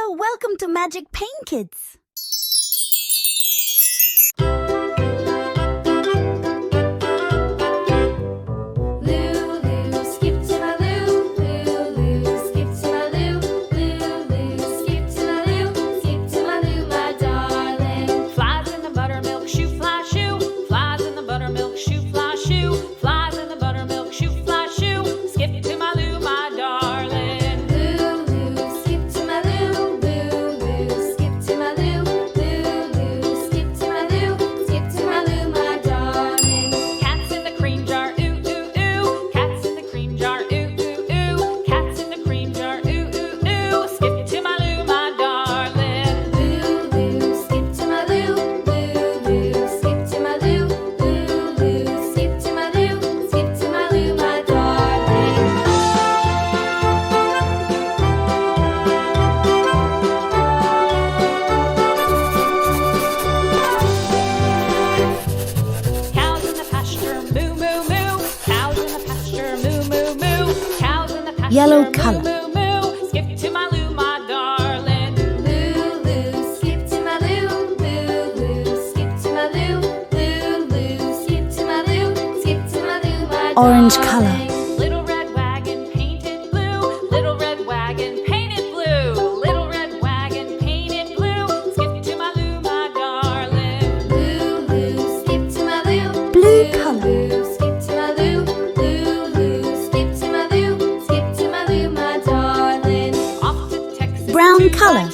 Hello, welcome to Magic Pain Kids. Yellow color. Skip to my loo, my darling. Loo, loo, skip to my loo. Loo, loo, skip to my loo. Loo, loo, skip to my loo. Skip to my loo, my Orange darling. color. Little red wagon painted blue. Little red wagon painted blue. Little red wagon painted blue. Skip to my loo, my darling. Loo, loo, skip to my loo. Blue color. Loo, skip to my loo. Loo, loo, skip to my loo. Skip to my loo, my darling. Off to Texas Brown to color. my